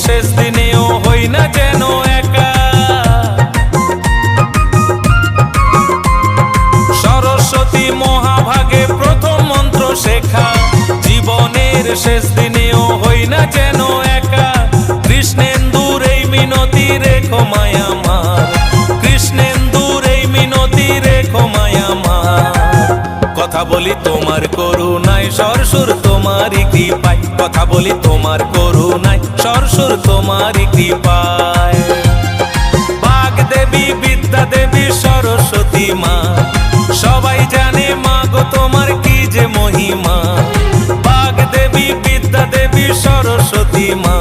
শেষ দিনেও হই না যেন একা। সরস্বতী মহাভাগে প্রথম মন্ত্র শেখা, জীবনের শেষ দিনেও হই না যেন একা। কৃষ্ণেন্দুর এই মিনতি রেখো মায়া আমার, কৃষ্ণেন্দুর এই মিনতি রেখো মায়া আমার। কথা বলি তোমার করুণায়, সরসুর তোমারই কৃপায়। কথা বলি তোমার করুণায়, সরসুর তোমারই কৃপায়। বাগদেবী, বিদ্যা দেবী, সরস্বতী মা, সবাই জানে মা গো তোমার কি যে মহিমা। বাগদেবী, বিদ্যা দেবী, সরস্বতী মা।